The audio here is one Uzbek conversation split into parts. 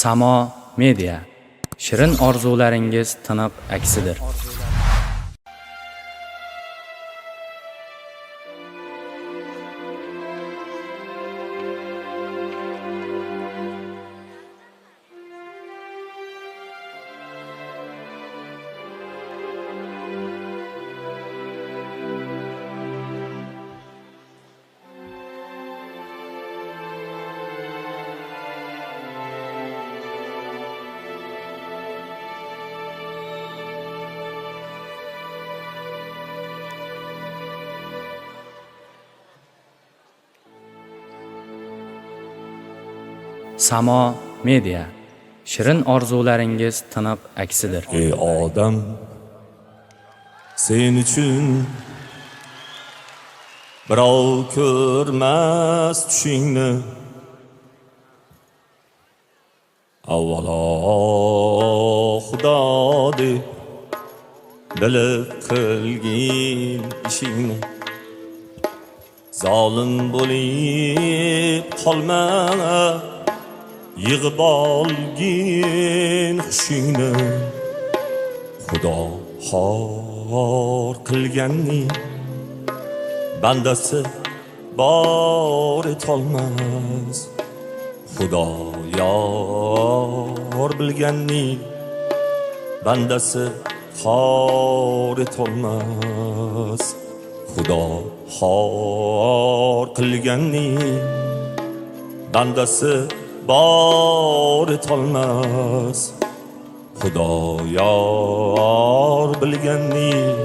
Samo Media. Shirin orzularingiz tiniq aksidir. Samo Media. Shirin orzularingiz tiniq aksidir. Ey odam, sen uchun birov ko'rmas tushingni. Avvalo Xudo deb bilib qilgin ishingni. Zolim bo'lib qolma, yig'ib olgin hushingni. Xudo xor qilganning bandasi bor etolmas. Xudo yor bilganning bandasi xor etolmas. Xudo xor qilganning bandasi bor etolmas. Xudo yor bilganning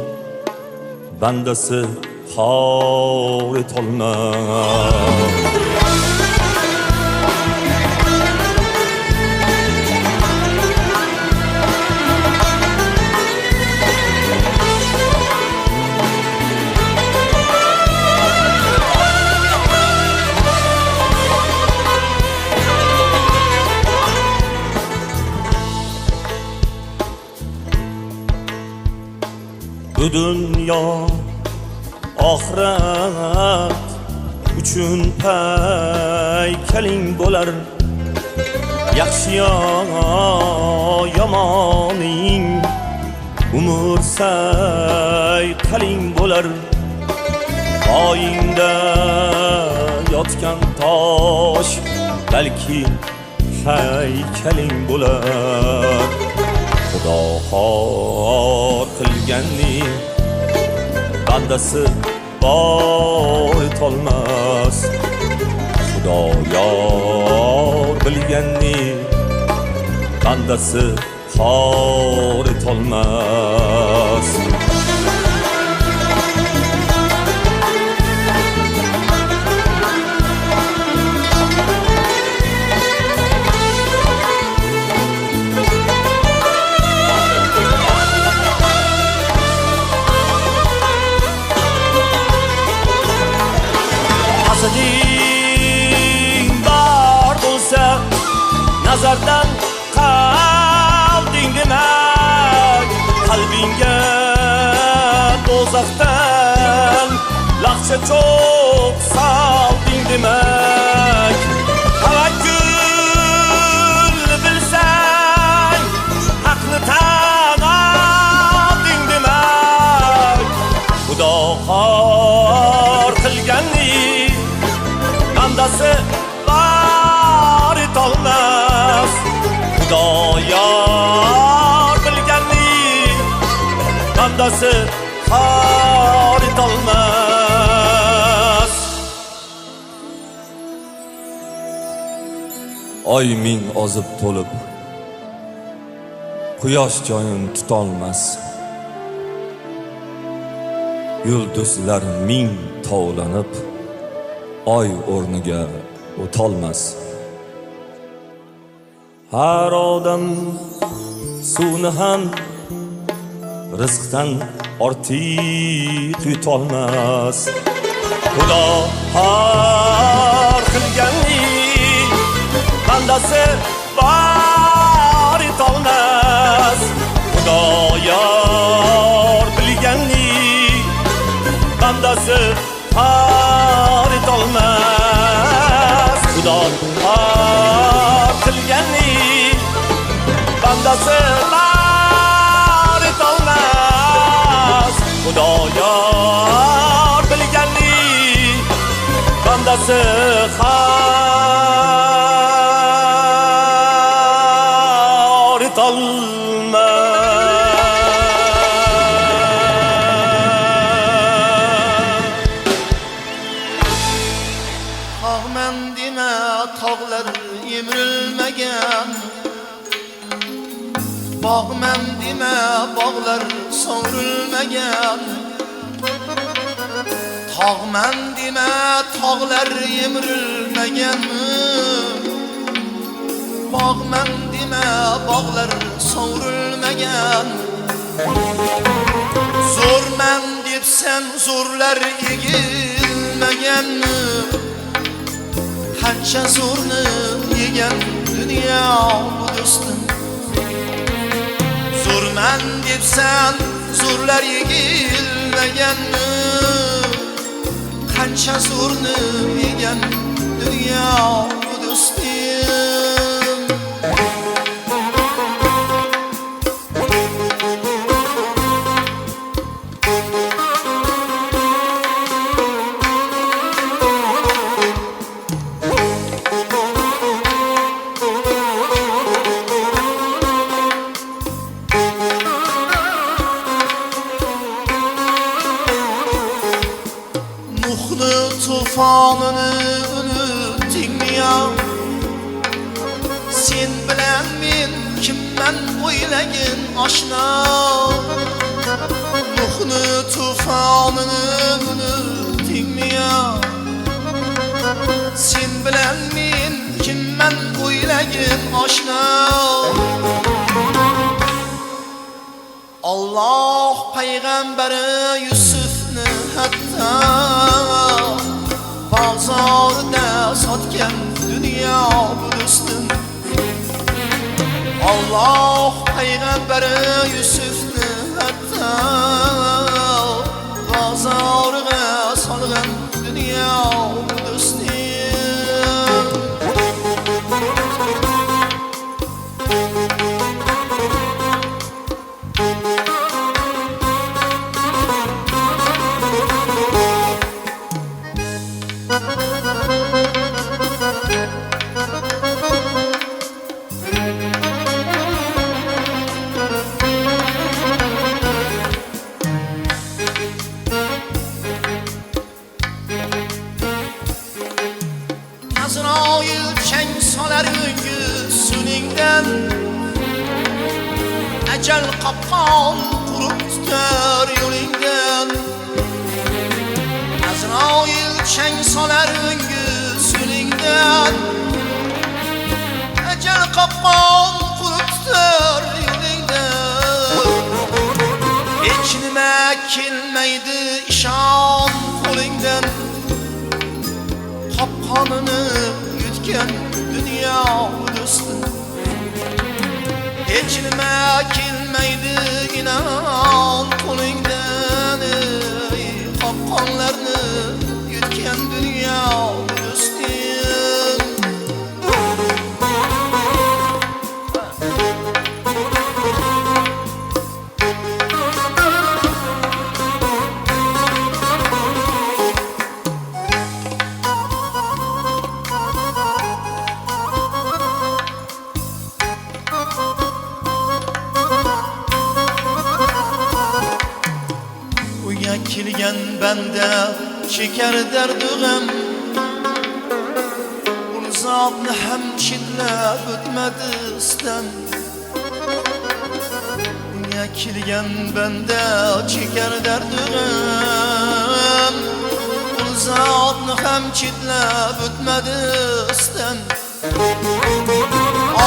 bandasi xor etolmas. Bu dunyo oxirat uchun paykaling bo'lar. Yaxshi yo yomoning umr sayqaling bo'lar. Oyingda yotgan tosh balki haykaling bo'lar. Xudo xor qilganning bandasi bor etolmas. Xudo yor bilganning bandasi xor etolmas. Hasading bor bo'lsa, nazardan qalding demak. Qalbingga do'zaxdan laqcha cho'q solding demak. Tavakkul bilsang, haqni tan olding demak. Xudo xor qilganning bandasi bor etolmas. Xudo yor bilganning bandasi xor etolmas. Oy ming ozib to'lib quyosh joyin tutolmas. Yulduzlar ming tovlanib oy o'rniga o'tolmas. Har odam suvni ham rizqdan ortiq yutolmas. Xudo xor qilganning bandasi bor etolmas. Xudo yor bilganning bandasi xor etolmas. Xudo xor qilganning bandasilar etolmas. Xudoyor bilganlik bandasi xor etolmas. Tağmen deme tağlar yemirilmegen, bağmen deme bağlar soğurulmagan. Tağmen deme tağlar yemirilmegen, bağmen deme bağlar soğurulmagan. Zormen depsen zorlar egilmegen, qancha zo'rni yegan dunyo bu do'stim. Zo'rman debsan zo'rlar yegilmaganmi, qancha zo'rni yegan dunyo bu do'stim. Tufanını unutdingmi ya? Sen bilan men kimman o'ylagin oshna. Nuhni tufanını unutdingmi ya? Sen bilan men kimman o'ylagin oshna. Allah payg'ambari Yusufni hatta bozorda sotgan dunyo bu do'stim. Allah payg'ambari Yusufni hatta bozorga solgan dunyo bu do'stim. Azrail chang solar o'ng'usuningdan, ajal qopqon qurib tutar yo'lingdan. Azrail chang solar o'ng'usuningdan, ajal qopqon qurib tutar yo'lingdan. Hech nima kelmaydi ishon qo'lingdan, qopqonini yutgan dunyo do'stim. Hech nima kelmaydi inon qo'lingdan, qopqonlarni yutgan dunyo do'stim. Kelgan banda chekar dardug'am, ulzobni ham chetlab o'tmadi istam. Unga kelgan banda chekar dardug'am, ulzobni ham chetlab o'tmadi istam.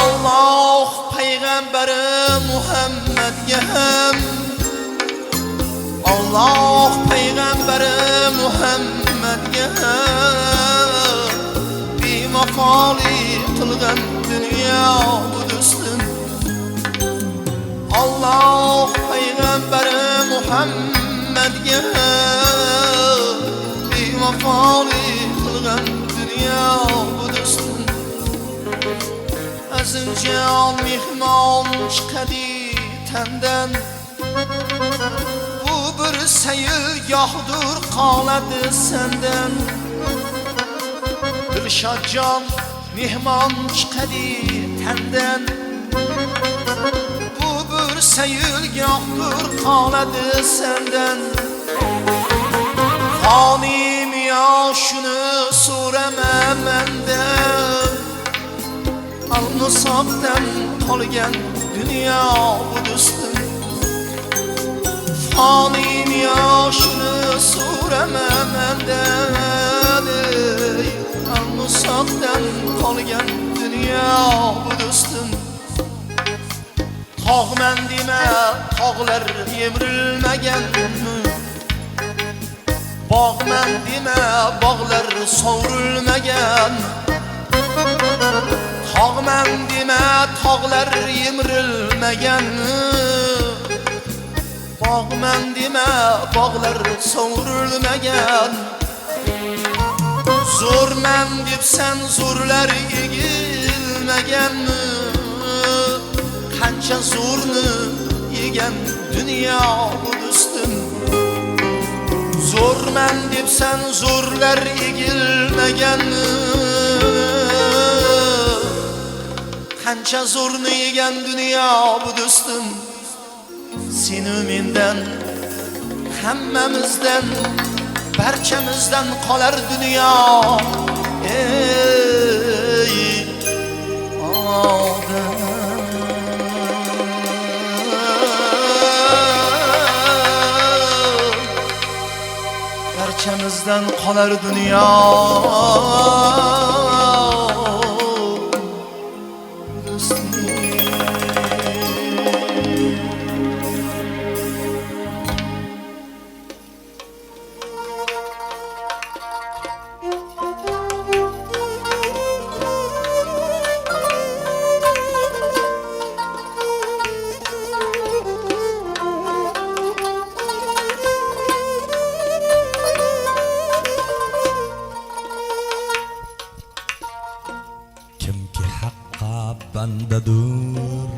Alloh payg'ambari Muhammadga ham, Allah payg'ambari Muhammadga bimaqoli qilgan dunyo bu do'stim. Allah payg'ambari Muhammadga bimaqoli qilgan dunyo bu do'stim. O'zingcha mehmon chiqadi tandan Bu bir sayilgohdir qoladi sendan Dilshodjon mehmon chiqadi tandan Bu bir sayilgohdir qoladi sendan Xonim yo shuni so'rama mendan Alnisoqdan qolgan dunyo bu do'stim Xonim yo shuni so'rama mendan Alnisoqdan qolgan dunyo bu do'stim Tog'man dema tog'lar yemirilmaganmi Bog'man dema bog'lar sovrilmagan Tog'man dema tog'lar yemirilmaganmi Bog'man dema bog'lar sovrilmagan Zo'rman debsan zo'rlar egilmaganmi Qancha zo'rni yegan dunyo bu do'stim Zo'rman debsan zo'rlar egilmaganmi Qancha zo'rni yegan dunyo bu do'stim Seni mendan hammamizdan barchamizdan qolar dunyo ey odam barchamizdan qolar dunyo Kimki haqqa bandadur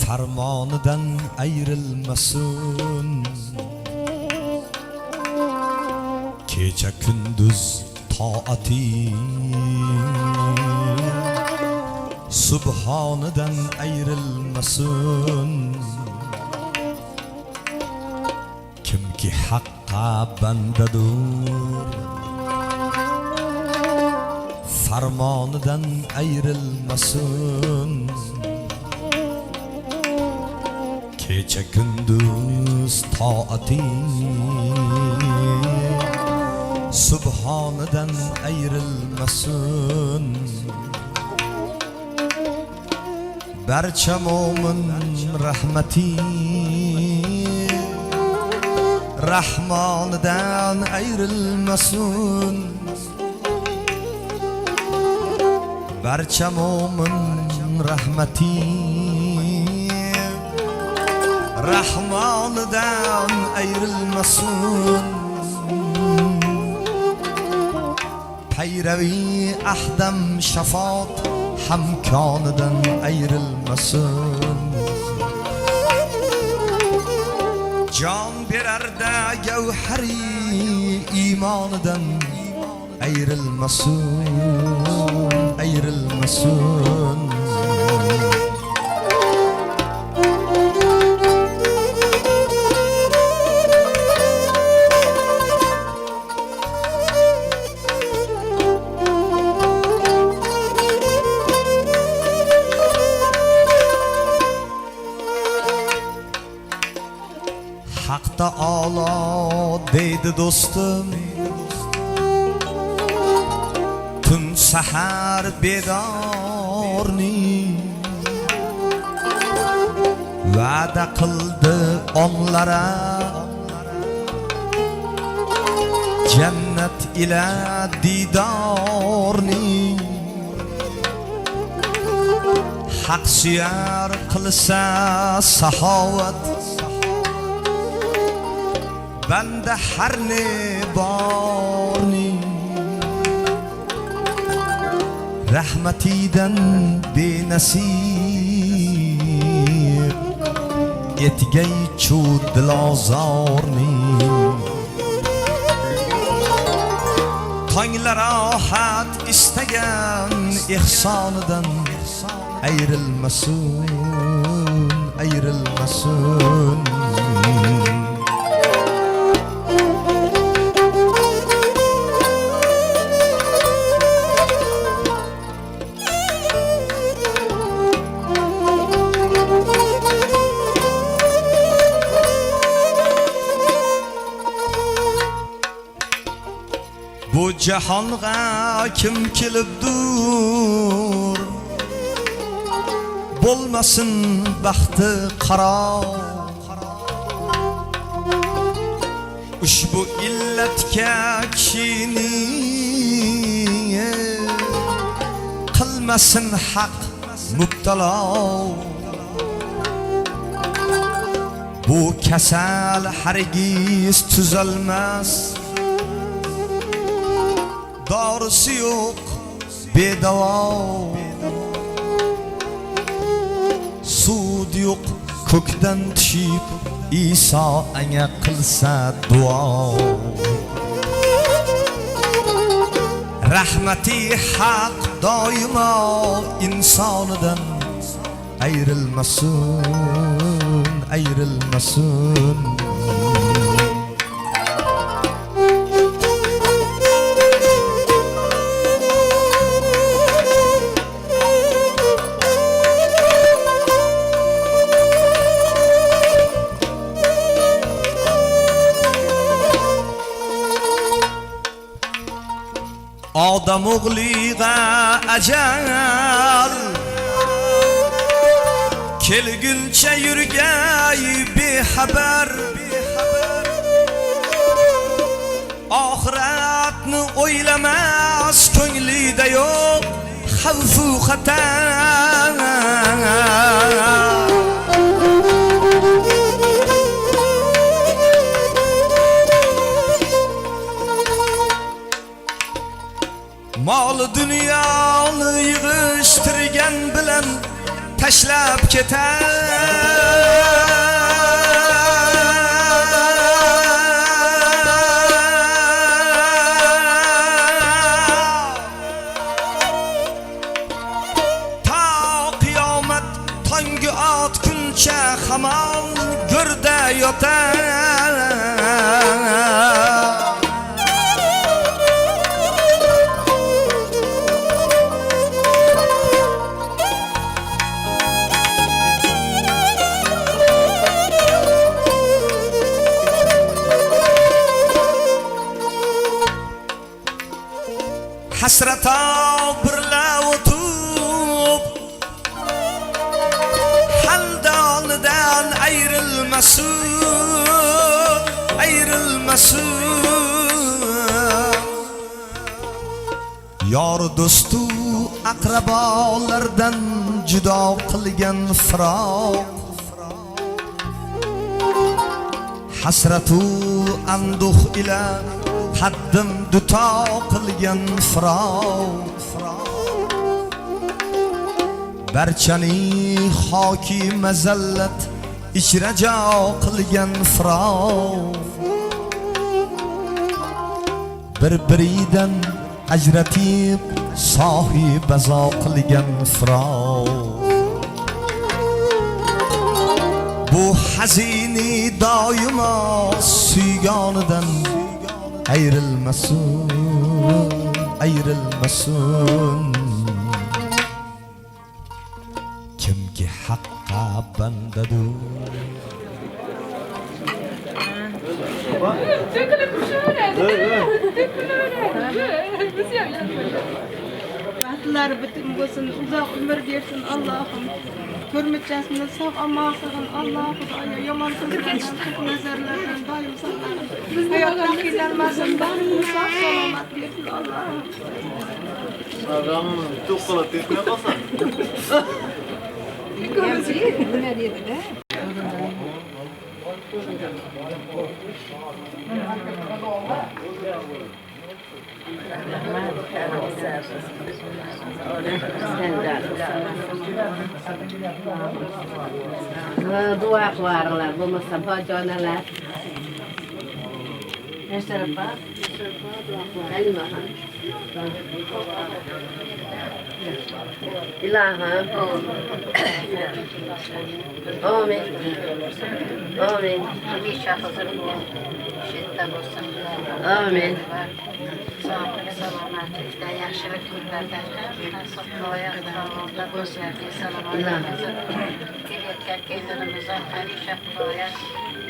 Farmonidan ayrilmasin Kecha kunduz toati Subhonidan ayrilmasin Kimki haqqa bandadur Farmonidan ayrilmasin Kecha kunduz toati Subhonidan ayrilmasin Barcha mo'min rahmati Rahmonidan ayrilmasin Barcha mo'min rahmati Rahmonidan ayrilmasin Payravi ahdam shafot hamkonidan ayrilmasin Jon berarda gavhari iymonidan ayrilmasin ayrilmasin Haq Taolo deydi do'stim Tun sahar bedorni Va'da qildi onlara Jannat ila didorni Haq suyar qilsa saxovat Banda har ne borni rahmatidan benasib etgay chu dilozorning tonglar rohat istagan ihsonidan ayrilmasin ayrilmasin bu jahonga kim kelibdur bo'lmasin baxti qaro ushbu illatga kishini qilmasin haq mubtalo bu kasal hargiz tuzalmas dorisi yo'q bedavo sud yo'q ko'kdan tushib Iso anga qilsa duo rahmati haq doimo insonidan ayrilmasin ayrilmasin odam o'g'liga ajal kelguncha yurgay bexabar oxiratni o'ylamas ko'nglida yo'q xavfu xatar mol dunyoni yig'ishtirgan bilan tashlab ketar ta qiyomat tongi otguncha hamon go'rda yotar hasrata birla o'tib haldonidan ayrilmasin ayrilmasin yor do'stu aqrabolardan judo qilgan firoq hasratu anduh ila haddim duto qilgan firoq barchani hoki mazallat ichrajo qilgan firoq bir-biridan ajratib sohibazo qilgan firoq bu hazini doimo suygonidan ayrilmasin ayrilmasin kimki haqqa bandadur Bahtları bütün olsun, uzak ömür versin Allah'ım. Hürmetçesini sağ amasın Allah'ım. Yaman kızlardan, kötü nazarlardan daim saklarım. Hayattan kilermezsin, daim sağ selamet versin Allah'ım. Adamın tuğla tekne basan. Ne diyedi de? Dua keluarlah, bu Mustafa jonalar. Eşrapa, Halimah. İlahım. Amin. Amin. Hamisha hazır bu. Şiddet olsun. Amin. Sağlık, selametlikte, yaxşılık günlerde, sağlığa, sağlıkta, gözlerde, selametlikte, gelirken evlerimize, hamisha Xudoya,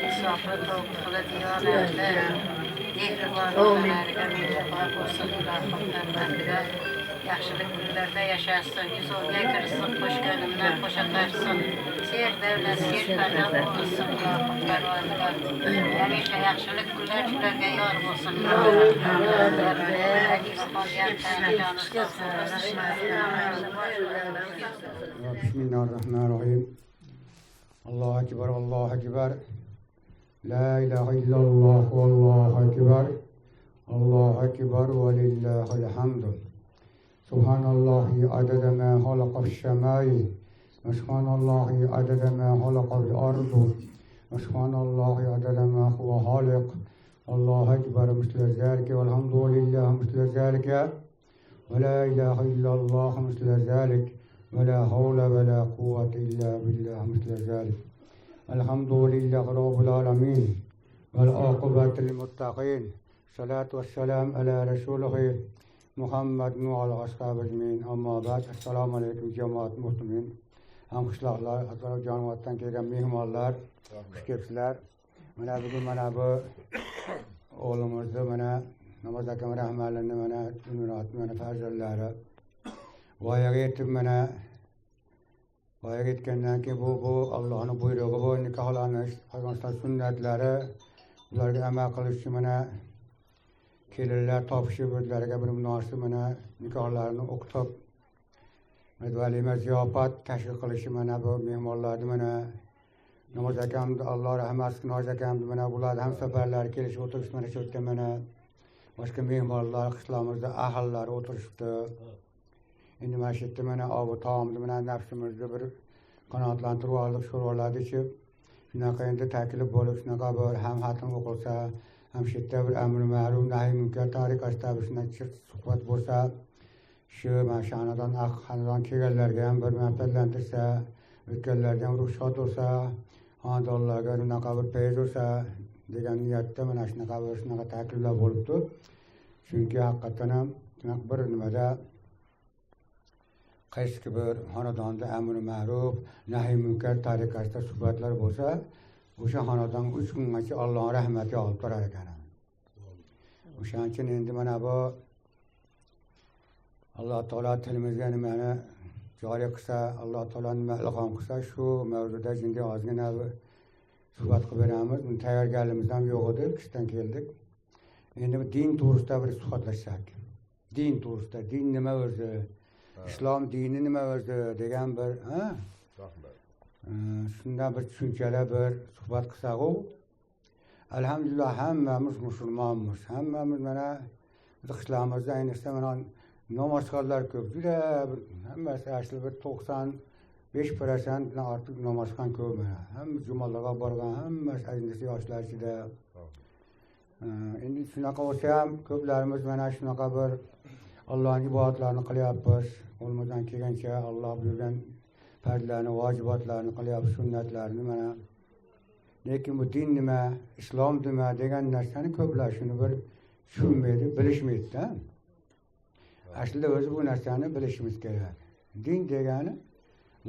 insaflı, tavuklu, diyanetli, yehrivlarına, merhamet olsun, ilahım, peygamberliğe, yaxşılık günlerde yaşasın, yüzüne girsin, hoş gönlümden hoş atarsın, seyir devlet, seyir kadar olsun, ilahım, peygamberliğe, hamisha yaxşılık günler sizlerge yar olsun, Bismillahirrahmanirrahim. Allahu Ekber, Allahu Ekber. La ilahe illallah, Allahu Ekber. Allahu Ekber ve lillahil hamdu. Subhanallahi adede ma halaqa's semai. Ve subhanallahi adede ma halaqal ardu. Ve subhanallahi adede ma huve halik. Allahu Ekber misle zalike velhamdülillah misle zalike ve la ilahe illallah misle zalik ve la havle ve la kuvvete illa billah misle zalik. Elhamdülillah Rabbil alemin vel akibetil muttaqin. Salatu ve selam ala Resulühi Muhammed ve ala ashabi ecmaîn. Amma ba'd. Esselamu aleyküm cemaat muhterem. Hamkışlaklar, azal cemaattan kelgan mehmonlar, xush kelibsizlar. Mana bugun mana bu oğlumuzni mana namoz akam rahmatlarini mana Nurot mana farzandlari voyaga yetib mana voyaga yetgandan keyin bu Allohning buyrug'i bu nikohlanish, Payg'ambar sunnatlari ularga amal qilish uchun mana kelinlar topishib o'zlariga bir munosib mana nikohlarini o'qitib valima ziyofat tashkil qilishi mana bu mehmonlarni mana namoz akamni Alloh rahmat qilsin, Noz akamni mana bularni ham safarlari kelishib o'tirishib mana shu yerda mana boshqa mehmonlar qishloqimizda ahillar o'tirishibdi. Endi mana shu yerda mana obi taomni mana nafsimizni bir qanoatlantirib oldik, sho'rvalarni ichib shunaqa endi taklif bo'lib shunaqa bir ham xatm o'qilsa, ham shu yerda bir amri ma'ruf nahiy munkar tariqasida bir shunaqa suhbat bo'lsa, shu mana shu xonadon kelganlarga ham bir manfaatlantirsa, o'tganlarga ham ruxsat bo'lsa, xonadonlarga unaqa bir fayz bo'lsa degan niyatda mana shunaqa takliflar bo'libdi. Chunki haqiqatan ham shunaqa bir nimada qaysi bir xonadonda amri ma'ruf, nahiy munkar tariqasida suhbatlar bo'lsa, o'sha xonadon 3 kungacha Allohning rahmatiga olib turar ekan. O'shaning uchun endi mana bu Alloh taolo tilimizga nimani joriy qilsa, Alloh taolo nima ilhom qilsa, shu mavzuda jinday ozgina suhbat qilib beramiz. Buni tayyorgarligimiz ham yo'q edi, qishdan keldik. Endi din to'g'risida bir suhbatlashsak. Din to'g'risida, din nima o'zi? Islom dini nima o'zi degan bir, shundan bir tushunchalar bir suhbat qilsak-ku. Alhamdulillah hammamiz musulmonmiz. Hammamiz mana qishloqimizda ayniqsa mana namozxonlar ko'p. Juda hammasi asli bir 95% ortiq namozxon ko'p mana. Hamma jumalarga borgan, hammasi ayniqsa yoshlar ichida. Endi shunaqa bo'lsa ham ko'plarimiz mana shunaqa bir Allohning ibodatlarini qilyapmiz. Qo'limizdan kelgancha Alloh buyurgan farzlarni, vojibotlarni qilyapmiz, sunnatlarni mana. Lekin bu din nima, islom nima degan narsani ko'plar shuni bir tushunmaydi, bilishmaydi-da. Aslida o'zi bu narsani bilishimiz kerak. Din degani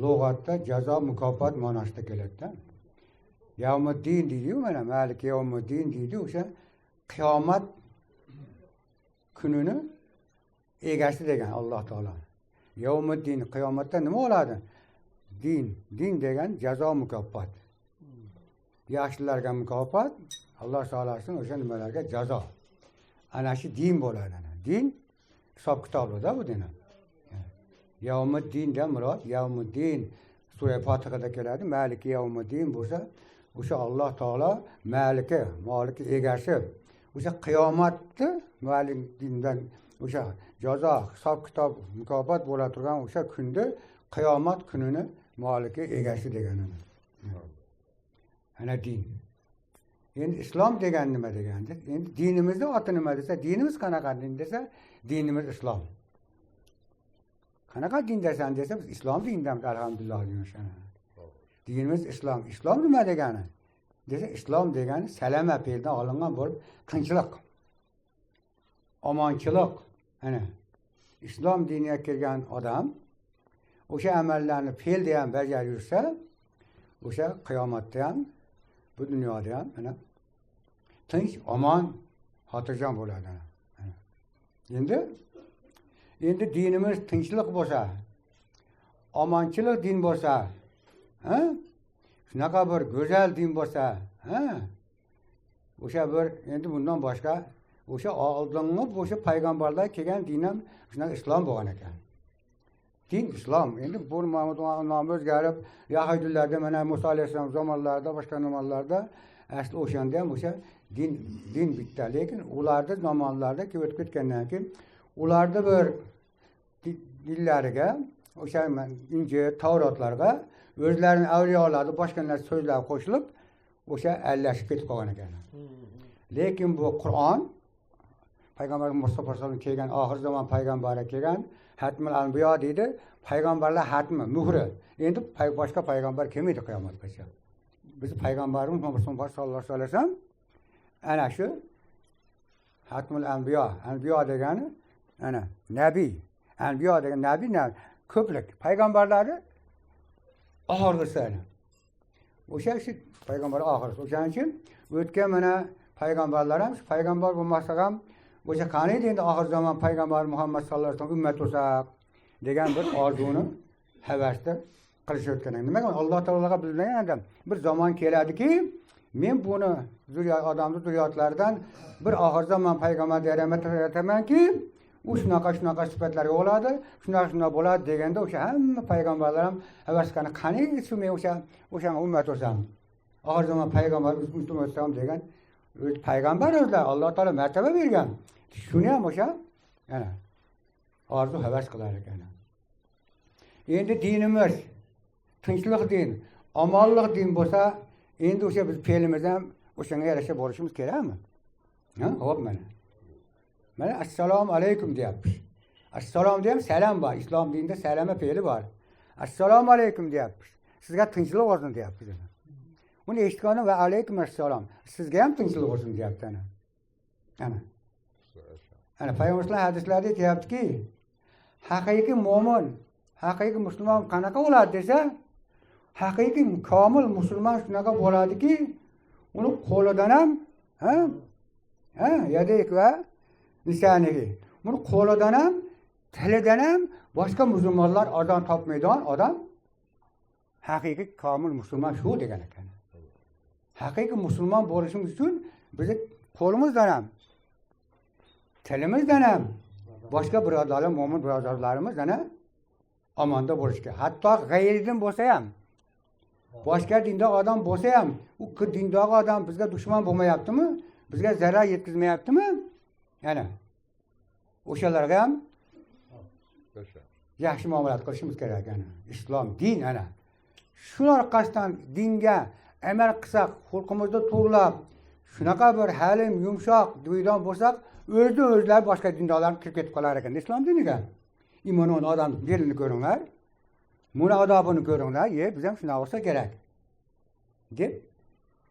lug'atda jazo mukofot ma'nosida keladi-da. Yawmuddin deydi-ku mana, Malik yawmuddin deydi, o'sha qiyomat kunini egasi degan Alloh taolo. Yawmuddin qiyomatda nima bo'ladi? Din degan jazo mukofot. Yaxshilarga mukofot, Alloh taoloning o'sha nimalarga jazo. Ana shu din bo'ladi. Din hisob kitobida bu din. Yawmuddindan murod Yawmuddin sura Fatihada keladi. Maliki Yawmuddin bo'lsa, o'sha Alloh taolo maliki, moliki egasi. o'sha qiyomatni muallim dindan o'sha jazo hisob kitob mukofot bo'la turgan o'sha kunni qiyomat kunini moliki egasi deganini. Ana din. Endi islom degan nima deganda? Endi dinimizni oti nima desa, dinimiz qanaqa din desa, dinimiz islom. Qanaqa din desan desa, biz islom dinidamiz alhamdulillah deymiz. Dinimiz islom. Islom nima degani? Desa, islom degani salama fe'ldan olingan bo'lib, tinchlik, omonchilik. Ana islom diniga kirgan odam o'sha amallarni fe'lda ham bajarib yursa, o'sha qiyomatda ham, bu dunyoda ham ana tinch, omon, xotirjam bo'ladi. Endi dinimiz tinchlik bo'lsa, omonchilik din bo'lsa, shunaqa bir go'zal din bo'lsa, o'sha bir endi bundan boshqa o'sha oldingi o'sha payg'ambarlar kelgan din ham shunaqa islom bo'lgan ekan. Din islom. Endi bu nomi o'zgarib, yahudiylarda mana Musa alayhissalom zamonlarida, boshqa zamonlarda asli o'shanda ham o'sha din bitta, lekin ularning zamonlarida o'tib ketgandan keyin ularda bir dillariga o'sha Injil, Tavrotlarga o'zlarining avliyolarni boshqa narsa so'zlar qo'shilib, o'sha allashib ketib qolgan ekan. Lekin bu Qur'on Payg'ambar Mustafa sollallohu alayhi kelgan, oxir zamon payg'ambari kelgan, Hatmul Anbiyo deydi, payg'ambarlar hatmi, muhri. Endi boshqa payg'ambar kelmaydi qiyomatgacha. Biz payg'ambarimiz Muhammad sollallohu alayhi vasallam ana shu Hatmul Anbiyo, Anbiyo degani ana nabiy. Anbiyo degan nabiy, ko'plik. Payg'ambarlarni oxirgisi. O'sha shu payg'ambar oxirgisi. O'shaning uchun o'tgan mana payg'ambarlar ham shu payg'ambar bo'lmasa ham o'sha qaniydi endi oxir zamon payg'ambar Muhammad sollallohu alayhi vasallam ummat bo'lsa degan bir orzuni, havasni qilishayotgan. Nimaga Alloh taologa bilmagan bir zamon keladiki, men buni odamni zurriyotlaridan bir oxir zamon payg'ambar yaratamanki, u shunaqa sifatlarga bo'ladi, shunaqa bo'ladi deganda o'sha hamma payg'ambarlar ham havas qilgan. Qaniydi shu men o'sha ummat bo'lsam, oxir zamon payg'ambar bo'lsam degan payg'ambar o'zlar Alloh taolo martaba bergan. Shuni ham o'sha orzu havas qilar ekan. Endi dinimiz tinchlik din, omonlik din bo'lsa, endi o'sha biz fe'limiz ham o'shanga yarasha bo'lishimiz kerakmi? Xo'p, mana assalomu alaykum deyapmiz. Assalom ham salom bor. Islom dinida salama fe'li bor. Assalomu alaykum deyapmiz. Sizga tinchlik bo'lsin deyapmiz. Uni eshitganim va alaykum assalom. Sizga ham tinchlik bo'lsin deyapti ana. Ana payg'ambarlar hadislarda aytayaptiki, haqiqiy mo'min, haqiqiy musulmon qanaqa bo'ladi desa, haqiqiy komil musulmon shunaqa bo'ladiki, uni qo'lidan ham, yadayk va lisanihi. Buni qo'lidan ham, tilidan ham boshqa musulmonlar odam topmaydigan odam haqiqiy komil musulmon shu degan ekan. Haqiqiy musulmon bo'lishimiz uchun bizni qo'limizdan ham, tilimizdan ham boshqa birodarlar, mo'min birodarlarimiz omonda bo'lishi kerak. Hatto g'ayridin bo'lsa ham, boshqa dinda odam bo'lsa ham, u dindagi odam bizga dushman bo'lmayaptimi? Bizga zarar yetkazmayaptimi? Yana o'shalarga ham yaxshi muomalat qilishimiz kerak. Islom din ana. Shular orqasidan dinga amal qilsak, xalqimizda to'g'rilab, shunaqa bir halim, yumshoq, diydon bo'lsak, o'zlar boshqa dindolarga kirib ketib qolar ekan. Islom diniga. Imonon odam dilini ko'ringlar. Buni odobini ko'ringlar. Biz ham shunaqa bo'lsa kerak. deb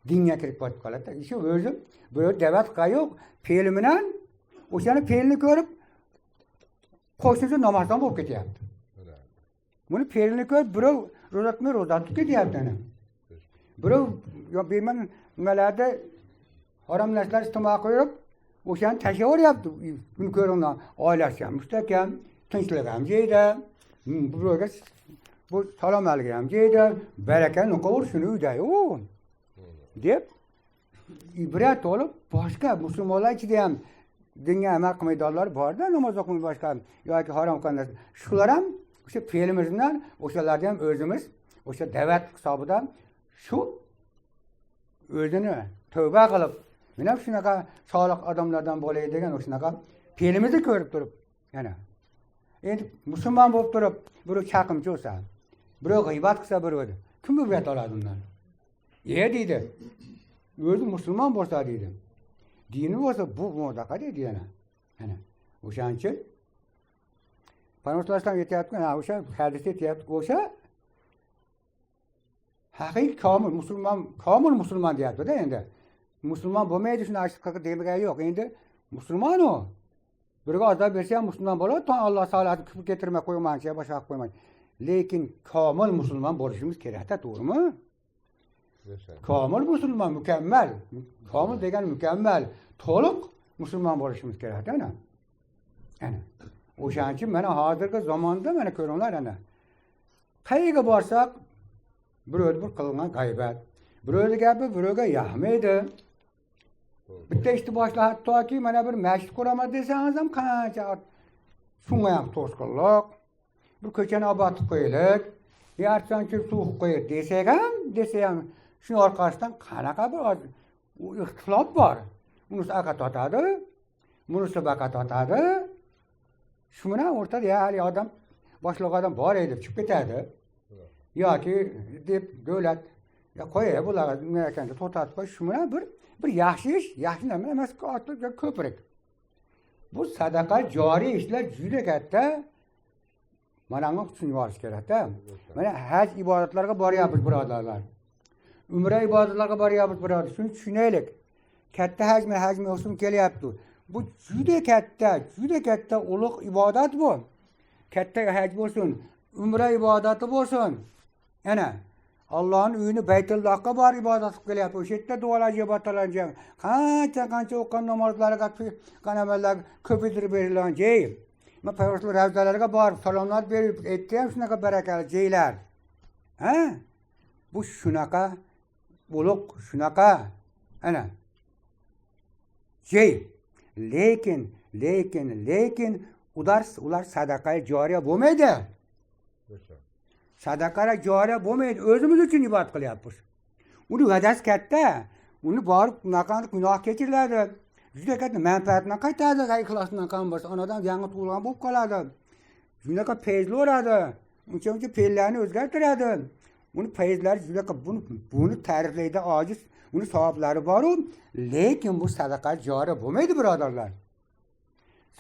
dinga kirib ketib qoladi. Shu o'zi bu da'vat qilib, fe'li bilan o'shani fe'lni ko'rib qo'shnisi namozdan bo'lib ketyapti. Buni fe'lni ko'rib birov ro'za tutmay ro'za tutib ketyapti ana. Birov yo beyman nimalarda harom narsalar iste'mol qilib o'shani tashlayapti. Buni ko'ringlar, oilasi ham mustahkam, tinchlik ham joyida, birovga bu salomalik ham joyida, baraka nuqavur shuni uyda-yu deb ibrat olib boshqa musulmonlar ichida ham dinga amal qilmaydiganlar bor-da, namoz o'qimay boshqa yoki harom qilgan shular ham o'sha fe'limizdan o'shalarni ham o'zimiz o'sha da'vat hisobidan shu o'zini tavba qilib Mana shunaqa solih odamlardan bo'lay degan shunaqa filmimizni ko'rib turib, yana. Endi musulmon bo'lib turib, birov chaqimchi bo'lsa, birov g'iybat qilsa birov, kim ibrat oladi undan? Deydi. O'zi musulmon bo'lsa deydi. Dini bo'lsa bu modaqa deydi yana. Ana. O'shaning uchun Payg'ambar aytayotgan, o'sha hadisda aytayotgan, o'sha haqiqiy komil musulmon deyapti-da endi. Musulmon bo'lmaydi shuni ashqqa demagani yo'q. Endi musulmon u. Birga azab bersa ham musulmon bo'ladi, to Alloh taolani kufr keltirmay qo'ymaydi, boshqa qo'ymaydi. Lekin komil musulmon bo'lishimiz kerak-da, to'g'rimi? Komil musulmon mukammal. Komil degani mukammal, to'liq musulmon bo'lishimiz kerak-da ana. Ana. O'shaning uchun mana hozirgi zamonda mana ko'ringlar ana. Qayerga borsak, birov bir qilgan g'aybat, birovning gapi birovga yoqmaydi. Bitta ishni boshla hattoki mana bir masjid quraman desangiz ham qancha shunga ham to'sqinlik. Bir ko'chani obod qilib qo'yaylik, yarsan suv qo'yib desak ham shuni orqasidan qanaqa bir ixtilof bor. Unisi aqqa totadi, bunisi baqa totadi. Shu bilan o'rtada hali odam boshliq odam bor edi, chiqib ketadi. Yoki deb davlat qo'yay bularga nima ekanda to'xtatib qo'yish, shu bilan bir yaxshi ish, yaxshi nima emas, ko'prik. Bu sadaqa joriy ishlar juda katta. Mana buni tushunib olish kerak-da. Mana haj ibodatlarga boryapmiz, birodarlar. Umra ibodatlarga boryapmiz, birodar. Shuni tushunaylik. Katta hajmi o'sim kelyapti. Bu juda katta ulug' ibodat bu. Katta haj bo'lsin, umra ibodati bo'lsin. Yana Allohning uyini Baytullohga bor ibodat qilib kelyapti. O'sha yerda duolar ibodatlangan. Qancha o'qigan namozlarga, qanamallar ko'paytirib berilgan joy. Men Payg'ambar ravzalarga borib salomlar berib aytdi ham shunaqa barakali joylar. Ha? Bu shunaqa ulug', shunaqa ana. Joy. Lekin ular sadaqa joriya bo'lmaydi. Sadaqa joriya bo'lmaydi. O'zimiz uchun ibodat qilyapmiz. Uni va'dasi katta. Uni borib bunaqangi gunoh kechiriladi. Juda katta manfaatni qaytadi, ixlosdan qon bo'lsa, onadan yangi tug'ilgan bo'lib qoladi. Junaqa feyzli o'radi. Uncha fe'llarni o'zgartiradi. Uni feyzlari juda buni ta'riflaydi ojiz. Uni savoblari bor-u, lekin bu sadaqa joriya bo'lmaydi, birodarlar.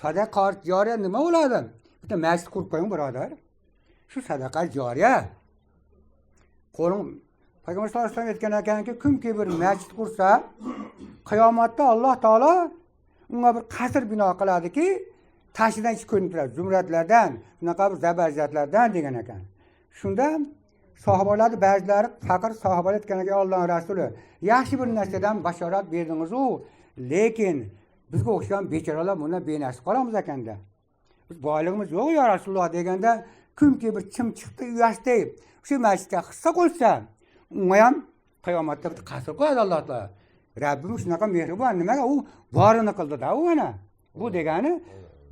Sadaqa joriya nima bo'ladi? Bitta masjid qurib qo'ying, birodar. Shu sadaqa joriya. Qo'lim Payg'ambar sollallohu alayhi vasallam aytgan ekanki, kimki bir masjid qursa, qiyomatda Alloh taolo unga bir qasr bino qiladiki, tashidan ichi ko'rinib turadi, zumratlardan, bunaqa bir zabarjatlardan degan ekan. Shunda sahobalar ba'zilari faqir sahobalar aytgan ekan, Allohning rasuli, yaxshi bir narsadan bashorat berdingiz-u, lekin bizga o'xshagan bechoralar bundan benasib qolamiz ekanda. Biz boyligimiz yo'q ya Rasululloh deganda, kimki bir chimchiqni uyasida shu masjidga hissa qo'ysa, unga ham qiyomatda bir qasr qo'yadi Alloh taolo. Rabbim shunaqa mehribon, nimaga u borini qildi-da u ana. Bu degani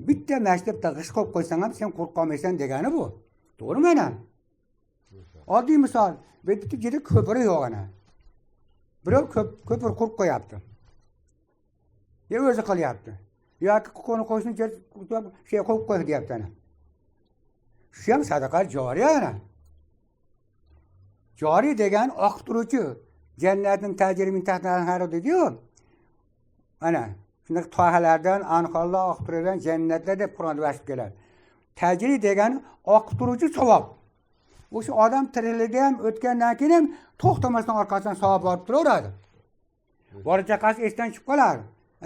bitta masjidda g'ish qo'yib qo'ysang ham sen qo'rqa olmaysan degani bu. To'g'rimi ana? Oddiy misol, bitta juda ko'piri yo'q ana. Birov ko'pir qurib qo'yapti. Ya o'zi qilyapti. Yoki qo'ni qo'shnicha qo'yib qo'y deyapti ana. Shu ham sadaqa joriya ana. Joriy degan oqib turuvchi, jannatning tajri min tahtiha anharu dedi-yu. Ana, shunday tohalardan anhorlar oqib turadigan jannatlar deb Qur'onda va'z keladi. Tajri degan oqib turuvchi savob. O'sha odam tirikligida ham o'tgandan keyin ham to'xtamasdan orqasidan savob olib turaveradi. Bola chaqasi esdan chiqib qolar,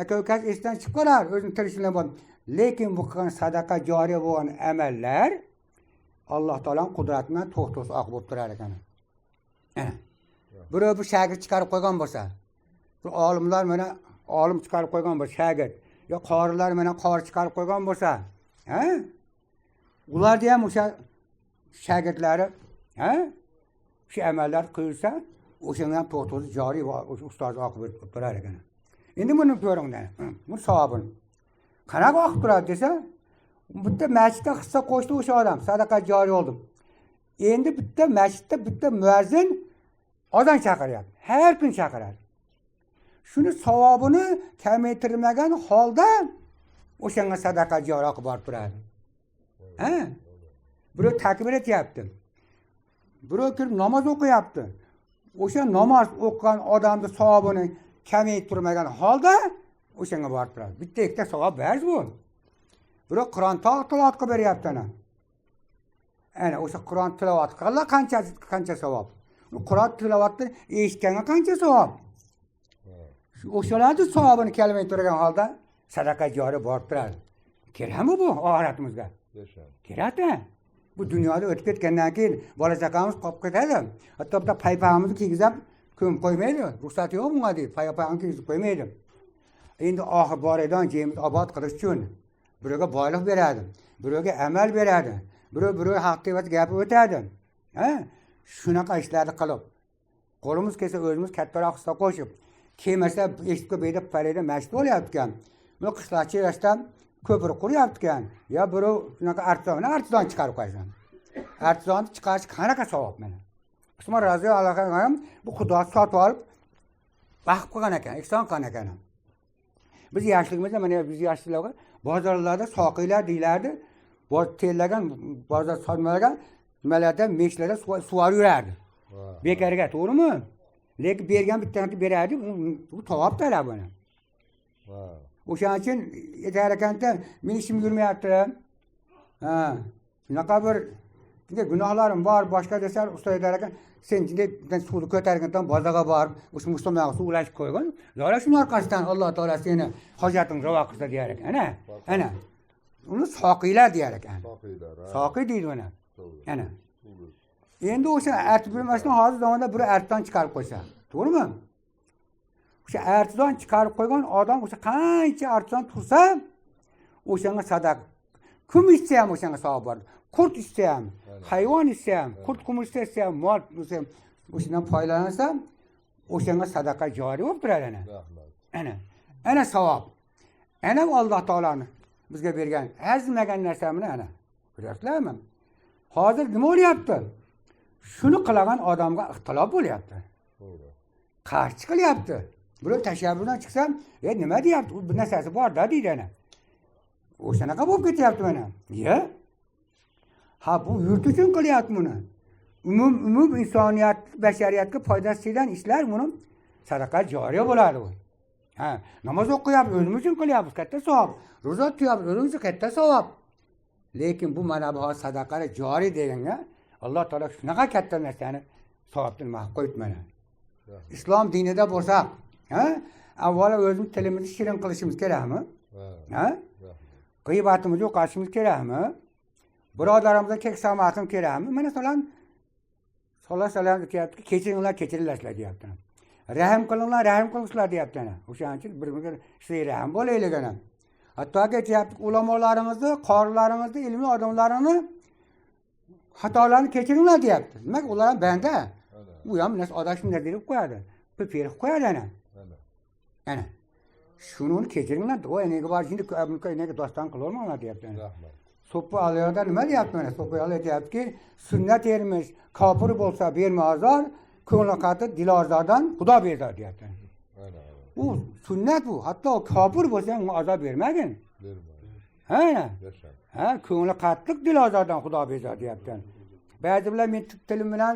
aka-ukasi esdan chiqib qolar, o'zining tirikchiligini bor. Lekin bu qilgan sadaqa joriya bo'lgan amallar Alloh taolaning qudratidan to'xtasa oqib bo'lib turar ekan. Birov bir shagird chiqarib qo'ygan bo'lsa, bir olimlar mana olim chiqarib qo'ygan bo'lsa, shagird, yo qorilar mana qori chiqarib qo'ygan bo'lsa, ularda ham o'sha shagirdlari, shu amallar qilsa, o'shanga ham to'xtasi joriy o'sha ustoz oqib turar ekan. Endi buni ko'ringda, bu savobini. Qanaqa oqib turadi desa, bitta masjidda hissa qo'shdi o'sha odam, sadaqa joriy oldi. Endi bitta masjidda bitta muazzin odam chaqiryapti. Har kun chaqiradi. Shuni savobini kamaytirmagan holda o'shanga sadaqa joriy qilib borib turadi. Ha? Birov takbir etyapti. Birov kirib namoz o'qiyapti. O'sha namoz o'qigan odamning savobini kamaytirmagan holda o'shanga borib turadi. Bitta ikkita savob berish bu. Birov Qur'on tilovat qilib beryapti ana. Ana o'sha Qur'on tilovat qilganlar qancha savob. Qur'on tilovatni eshitganga qancha savob. O'shalarning savobini kamaytirgan holda sadaqa joriy borib turadi. Kerakmi bu oxiratimizga? Kerakda. Bu dunyoda o'tib ketgandan keyin bola chaqamiz qolib ketadi. Hatto bitta paypog'imizni kiygizib ko'mib qo'ymaydi. Ruxsat yo'q bunga deydi. Paypog'ini kiygizib qo'ymaydi. Endi oxir boridan jeyimiz obod qilish uchun birovga boylik beradi, birovga amal beradi, birov haqqivat gapirib o'tadi. Ha? Shunaqa ishlarni qilib, qo'limiz kelsa o'zimiz kattaroq hissa qo'shib, kelmasa eshitib beyda parida mashq bo'lyapti ekan. Bu qishloqchi yoshdan ko'prik quryapti ekan. Ya birov shunaqa artizon chiqarib qo'ysan. Artizonni chiqarish qanaqa savob mana? Usmon roziyallohu anhu bu xudosi sotib olib vaqf qilgan ekan, ihson qilgan ekan. Biz yoshligimizda mana biz yoshlarga bozorlarda soqiylar deylardi. Tellagan bozor sotmagan nimalarda meshlarda suvarib yurardi. Bekarga, to'g'rimi? Lekin bergan bittani beradi, bu tavob talab buni. O'shaning uchun aytar ekanda, men ishim yurmayapti. Ha, shunaqa bir gunohlarim bor, boshqa desar ustoz aytar ekan, sen jinday suvni ko'targandan bozorga borib, o'sha musulmonga suv ulashib qo'ygan. Zola shuning orqasidan Alloh taolo seni hojatingni ravo qilsa deyar ekan. Ana. Uni soqiylar deyar ekan. Soqiy deydi uni. Ana. Endi o'sha artib bilmasdan hozir zamonda bir artdan chiqarib qo'ysa, to'g'rimi? O'sha artdan chiqarib qo'ygan odam o'sha qancha artdan tursa, o'shanga sadaqa. Kim ishsa ham o'shanga savob bor. Qurt ishsa ham, hayvon ishsa ham, qurt qumushsa ham, mol ishsa ham o'shadan foydalansa, o'shanga sadaqa joriy bo'lib turadi ana. Ana savob. Ana Alloh taolaning bizga bergan arzimagan narsamni ana. Ko'ryapsizlarmi? Hozir nima bo'lyapti? Shuni qilgan odamga ixtilof bo'lyapti. Qarshi qilyapti. Birov tashabburdan chiqsam, nima deyapti? Bu narsasi bor-da deydi ana. O'shanaqa bo'lib ketyapti mana. Ya? Ha, bu yurt uchun qilyapti buni. Umum insoniyat, bashariyatga foydasi tegadigan ishlar buni sadaqa joriy bo'ladi bu. Ha, namoz o'qiyapmiz, o'zimiz uchun qilyapmiz, katta savob. Ro'za tutyapmiz, o'zimiz uchun katta savob. Lekin bu mana bu sadaqa joriy deganga Alloh taolo shunaqa katta narsani savobni mahv qo'ydi mana. Islom dinida bo'lsak, ha? Avvalo o'zimiz tilimizni shirin qilishimiz kerakmi? Ha? G'iybatimizni yo'qotishimiz kerakmi? Birodarimizga keksamatimiz kerakmi? Mana so'lan salom deyapti, kechiringlar, kechiringlar deyapti. Rahim qilinglar, rahim qilinglar deyapti ana. O'shaning uchun bir-biriga rahim bo'laylik ana. Hattoki aytyapti, ulamolarimizni, qorilarimizni, ilmiy odamlarini xatolarni kechiringlar deyapti. Demak, ular ham banda. U ham nas odashimlar deb qo'yadi. Pipirib qo'yadi ana. Ana. Shuni kechiringlar, o enaga bor, endi enaga doston qilolmanglar deyapti. So'ppi alayda nima deyapti mana? So'ppi alay deyapti, sunnat ermish, kofir bo'lsa berma azor, ko'ngli qattiq dilozordan Xudo bezor deyapti. U sunnat bu. Hatto kofir bo'lsa unga azob bermagin. Ha, ko'ngli qattiq dilozordan Xudo bezor deyapti. Ba'zilar men tilim bilan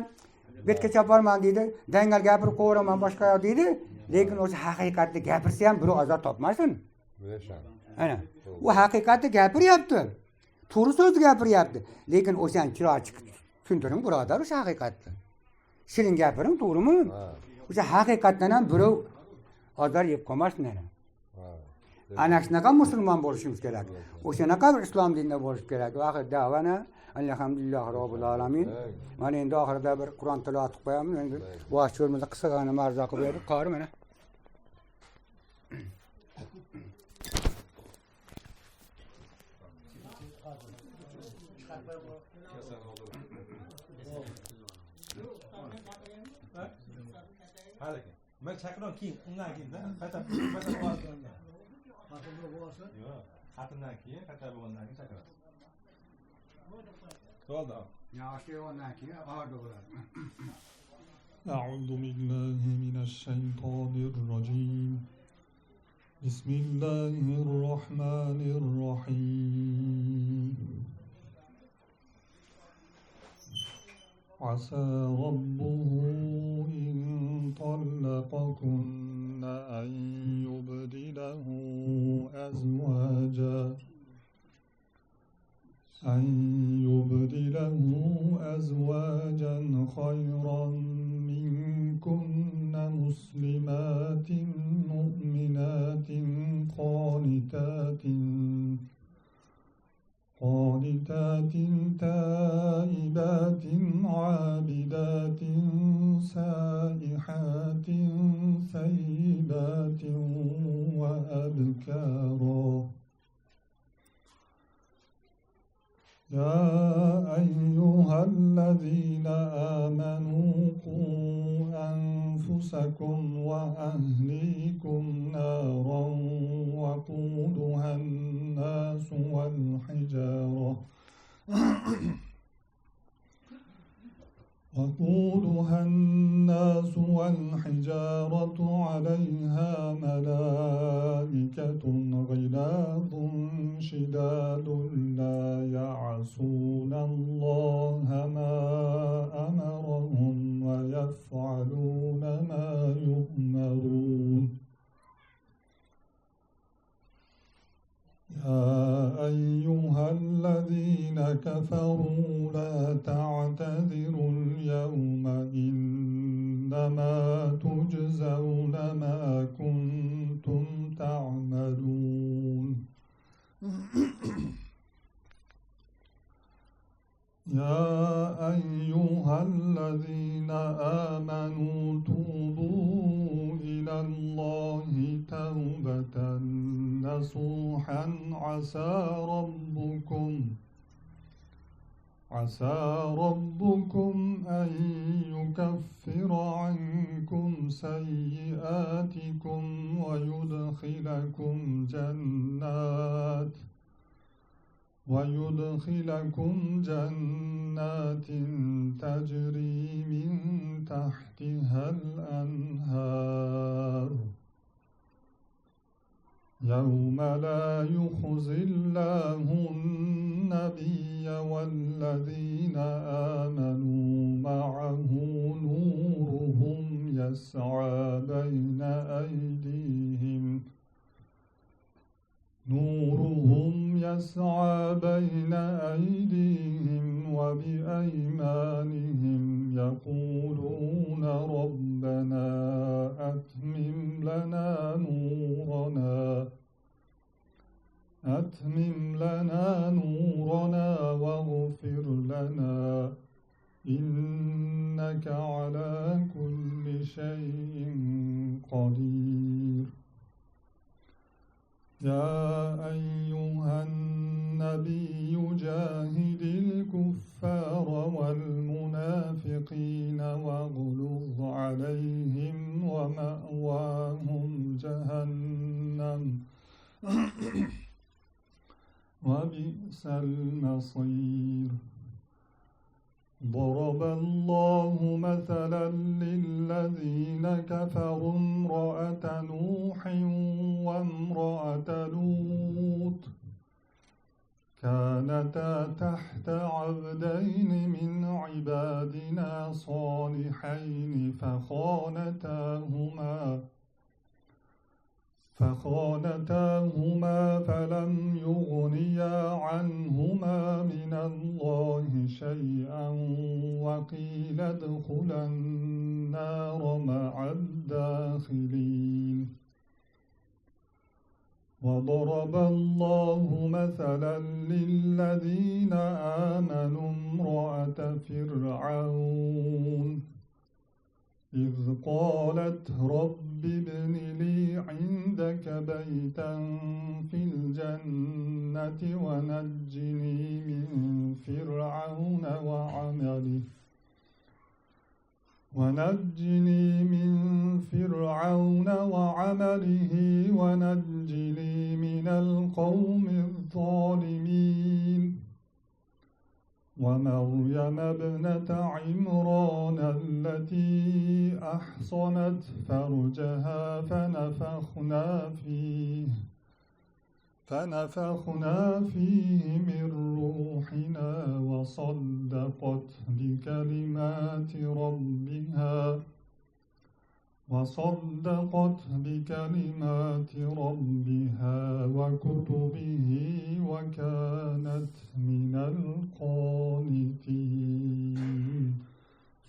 betga chaparman deydi, dangal gapirib qo'yaraman boshqa deydi, lekin o'zi haqiqatni gapirsa ham birov azob topmasin. Ana, u haqiqatni gapiryapti. To'g'ri so'z gapiryapti, lekin o'shan chiroy chiqib tushuntiring birodar, o'sha haqiqatni. Shirin gapiring, to'g'rimi? O'sha haqiqatdan ham birov azor yeb qolmasin ana. Ana shunaqa musulmon bo'lishimiz kerak. O'shanaqa bir islom dinida bo'lish kerak. Oxir davana alhamdulillah robbil alamin. Mana endi oxirida bir Qur'on tilovat qilib qo'yamiz. Endi bosh yo'limizni qisqagina marzo qilib berdik. Qori mana. Hadi. Ben çakıran kim? Ondan kim de? Hatta var ondan. Hatırlı olsa? Yok. Hatırlar ki, hatta bu ondan kim çakıran? Oldu. Ya şey ondan ki ağır dolar. أعوذ بالله من الشيطان الرجيم بسم الله الرحمن الرحيم عسى ربه إن طلقكن أن يبدله أزواجا خيرا منكن مسلمات مؤمنات قانتات تائبات عابدات سائحات ثيبات وأبكارا يا أيها الذين آمنوا قوا أنفسكم وأهليكم نارا وقودها الناس والحجارة عليها ملائكة غلاظ شداد لا يعصون الله ما أمرهم ويفعلون ما يؤمرون يا أيها الذين كفروا لا تعتذروا اليوم إنما تجزون ما كنتم تعملون يا أيها الذين آمنوا توبوا إلى الله توبة نصوحا عسى ربكم أن يكفر عنكم سيئاتكم ويدخلكم جنات تجري من تحتها الأنهار يوم لا يخزي الله النبي والذين آمنوا معه نورهم يسعى بين أيديهم وبأيمانهم يقولون ربنا أتمم لنا نورنا واغفر لنا إنك على كل شيء قدير يا أيها النبي جاهد الكفار والمنافقين واغلظ عليهم ومأواهم جهنم وبئس المصير ضرب الله مثلا للذين كفروا امرأة نوح وامرأة لوط كانتا تحت عبدين من عبادنا صالحين فخانتاهما فلم يغنيا عنهما من الله شيئا وقيل ادخلا النار مع الداخلين وضرب الله مثلا للذين آمنوا امرأة فرعون إذ قالت رب ابن لي عندك بيتا في الجنة ونجني من فرعون وعمله ونجني من القوم الظالمين ومريم ابنة عمران التي أحصنت فرجها فنفخنا فيه من روحنا وصدقت بكلمات ربها وكتبه وكانت من القانتين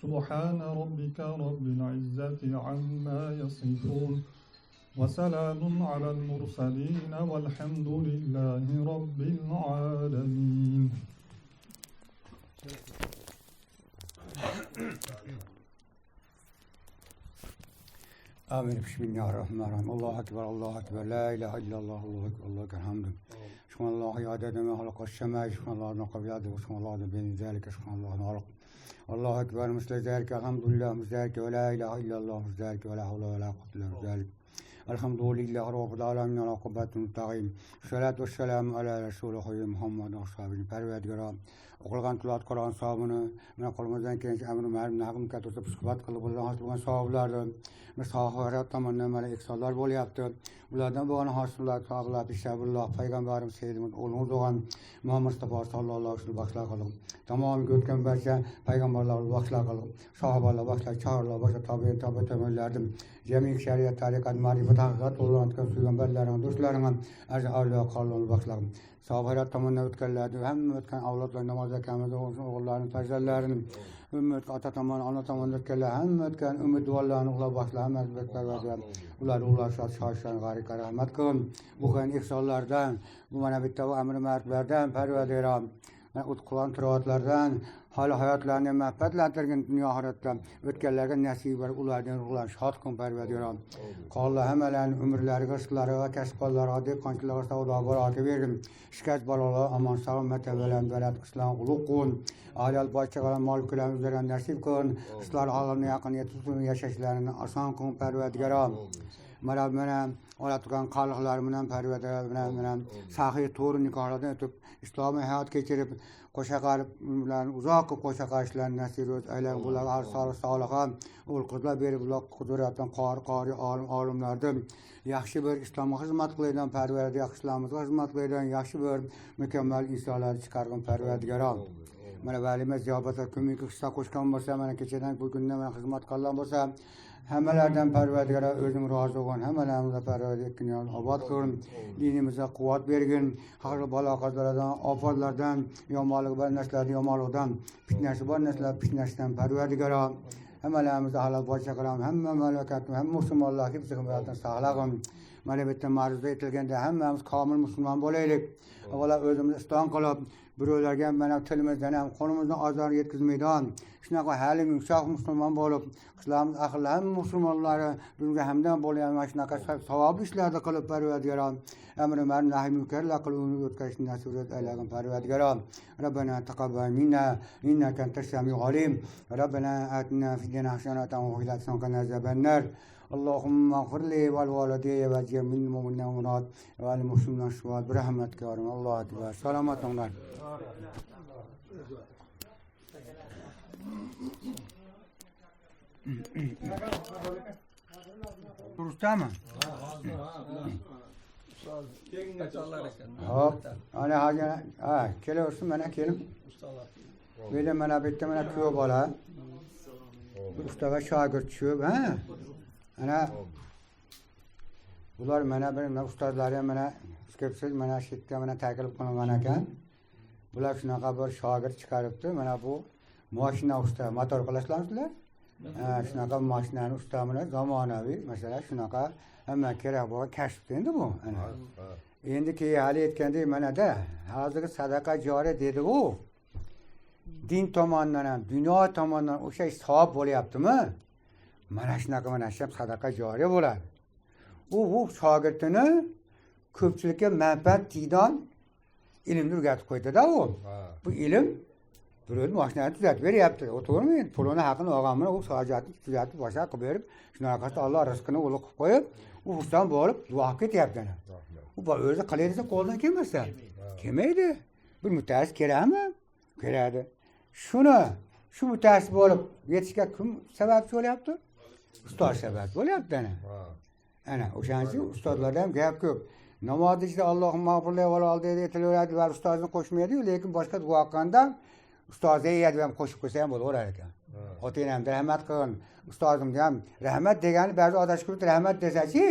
سبحان ربك رب العزة عما يصفون وسلام على المرسلين والحمد لله رب العالمين. آمين. بسم الله الرحمن الرحيم. الله أكبر الله أكبر لا إله إلا الله الله أكبر الله أكبر الحمد. سبحان الله عدد ما خلق السماء سبحان الله نقب يده سبحان الله بين ذلك سبحان الله نعلق الله أكبر مثل ذلك الحمد لله مثل ذلك ولا إله إلا الله مثل ذلك ولا حول ولا قوة إلا بالله الحمد لله رب العالمين والعاقبة للمتقين الصلاة والسلام على رسول خير محمد وصحبه Parvardigara o'qilgan tilovat Qur'on savobini mana qo'limizdan kelgancha amr ma'ruf nahy munkar to'sib suhbat qilib ulardan hosil bo'lgan savoblarni musofirat tomonidan mana ihsonlar bo'lyapti. Ulardan bo'lgan hosillar sog'lar bishabilloh payg'ambarimiz sayyidimiz ulug' bo'lgan Muhammad Mustafa sallallohu alayhi vasallam baxshlar qilib tamomiy o'tgan barcha payg'ambarlarni baxshlar qilib sahobalar baxshlar chorlar boshqa tobiinlarni jami shariat tariqat ma'rifat haqiqat o'rgangan payg'ambarlarning do'stlarining avliyo qavmini baxshlar sahobalar tomonidan o'tganlarni hamma o'tgan avlodlar namozda kamida o'g'illarni farzandlarini ummat ota tomon ona tomon o'tganlar hamma o'tgan umidvorlarni ular boshlar hammasi beklarga ular shoshgan g'arika rahmat qilin bu qilgan ihsonlardan bu mana bitta amri ma'ruflardan Parvardigarom Qur'on tilovatlardan hali hayotlarini manfaatlantirgan dunyo oxiratda o'tganlarga nasib bo'lib ulardan ruhlan shod qilin Parvardigarom. Qollar hammalarni umrlariga rizqlari va kasb-qollari dehqonchilarga savdogar oti bergin. Shikast balolar amon salomat bilan balat islom ulug' qilin. Ayol boshqalar mol-mulklarni o'zlariga nasib qilin. Sizlar olamni yaqin yetib yashashlarini oson qilin Parvardigarom. Mana ola turgan qalqlar bilan Parvardigarom bilan sahiy to'g'ri nikohlardan o'tib islomiy hayot kechirib qo'sha qarib ularni uzoq qo'sha qarishlarni nasib aylan bularga har soliha o'l qizlar berib ular qudratdan qori olimlarni yaxshi bir islomga xizmat qiladigan Parvardigar yaxshi islomga xizmat qiladigan yaxshi bir mukammal insonlar chiqargan Parvardigarom. Mana valima ziyobatga ko'mak hissa qo'shgan bo'lsa mana kechadan bu kundan mana xizmat qilgan bo'lsa hammalardan Parvardigar o'zim rozi bo'lgan hammalarimizni Parvardigar obod qilin dinimizga quvvat bergin har baloqalardan ofatlardan yomonlik bor narsalardan yomonlikdan fitnasi bor narsalar fitnasidan Parvardigar hammalarimizni halol boshqa qilaman hamma mamlakatni hamma musulmonlarga hifz-himoyatini saqlag'in. Mana bitta ma'ruzda aytilganda hammamiz komil musulmon bo'laylik. Avvalo o'zimizni islom qilib birovlarga mana tilimizdan ham qo'limizdan ozor yetkazmaydigan shunaqa halim yumshoq musulmon bo'lib qishlarimiz ahli hamma musulmonlari bunga hamdam bo'lgan mana shunaqa savobli ishlarni qilib Parvardigarom amri ma'ruf nahy munkarlar qilib o'tkazishni nasib aylagin Parvardigarom. Robbana taqabbal minna innaka antas samiul alim. Robbana atina fid dunya hasanatan wa fil akhirati hasanatan nar. اللهم اغفر لي ولوالدي وجميع المؤمنين والمؤمنات والمسلمين والشهداء برحمتك يا رب. الله اكبر. سلامات الله. Durustami? Hop, ana hozir kelaversin mana kelin. Buyerda mana bitta mana kuyov bola. Ustaga shogird tushib, ana ular mana bir ustozlar ham mana skepsiz mana shu yerga mana taklif qilingan ekan. Bular shunaqa bir shogird chiqaribdi. Mana bu mashina usta, motor qilasizlar? Shunaqa mashinani ustamini zamonaviy, masalan, shunaqa hamma kerak bo'lgan kashf endi bu. Ana. Endi keyin hali aytgandek mana-da, hozirgi sadaqa joriy dedi u. Din tomonidan ham, dunyo tomonidan o'sha savob bo'lyaptimi? Mana shunaqa mana shu sadaqa joriy bo'ladi. U shogirdini ko'pchilikka manfaat tiydan ilmni o'rgatib qo'ydi-da u. Bu ilm birovni mashinani tuzatib beryapti. O'to'g'rimi? Pulini haqini olganmi, u hojatni tuzatib boshqa qilib berib, shunaqasi Alloh rizqini ulug' qilib qo'yib, u xursand bo'lib duo ketyapti. U o'zi qilayotsa qo'ldan kelmasa, kelmaydi. Bir mutaxassis kerakmi? Kerakdi. Shu mutasib bo'lib yetishga kim sababchi bo'lyapti? Ustoz sabab bo'lyapti ana. Ana o'shaning uchun ustozlarda ham gap ko'p. Namoz ichida Allohim mag'firli va oldida aytilaveradi va ustozni qo'shmaydi-yu, lekin boshqa duo qilganda ustozga deyadi ham qo'shib qo'ysa ham bo'laverar ekan. Otangni ham rahmat qilgin, ustozimga ham rahmat degani ba'zi adashib rahmat desachi,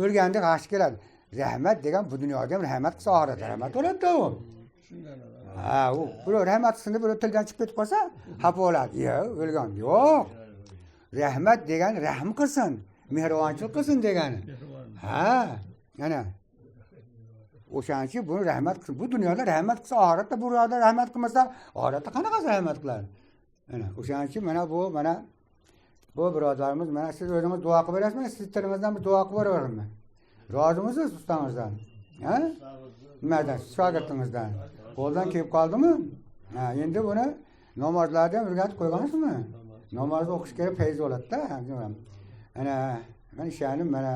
o'lganda g'ash keladi. Rahmat degan bu dunyoda ham rahmat qilsa oxiratda rahmat bo'ladi-da u. Ha, u birov rahmat qilsin deb birov tildan chiqib ketib qolsa, xafa bo'ladi. Yo'q, o'lgan. Yo'q. Rahmat degan rahm qilsin, mehribonchilik qilsin degani. Ha, mana o'shaning uchun buni rahmat qilsin. Bu dunyoda rahmat qilsa, oxiratda bu dunyoda rahmat qilmasa, oxiratda qanaqasi rahmat qiladi? Mana o'shaning uchun mana bu birodarimiz, mana siz o'zingiz duo qilib berasizmi? Siz tilingizdan bir duo qilib beraverman. Rozimisiz ustamizdan? Ha? Nimadan? Shogirdingizdan. Qo'ldan kelib qoldimi? Ha, endi buni namozlarda ham o'rgatib qo'ygansizmi? Namozni o'qish kerak, fayz bo'ladi-da. Ana, men ishonim mana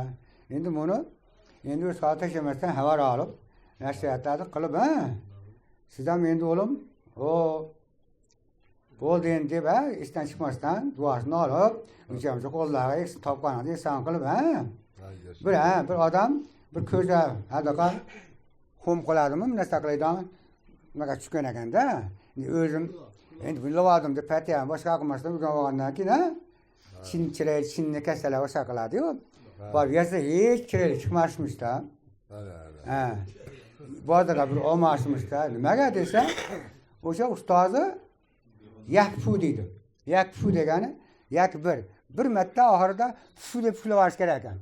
endi buni endi o'z soat tashlamasdan xabar olib, nasihatlarni qilib, ha? Siz ham endi o'g'lim, bo'ldi endi deb, ishdan chiqmasdan duosini olib, o'shamcha qo'llariga topganini eson qilib, ha? Bir odam bir ko'za hadaqa xum qiladimi, narsa qilaydigan, unaqa tushgan ekanda, o'zim endi buni oldim deb patiyam boshqa qilmasdan urgan olgandan keyin, chinni kasallar o'sha qiladi-yu. Bor yasa hech chiroyli chiqmasmishda. Ha. Bozorda bir olmasmishda. Nimaga desa, o'sha ustozi yakfu deydi. Yakfu degani bir marta oxirida fu deb fulavarish kerak ekan.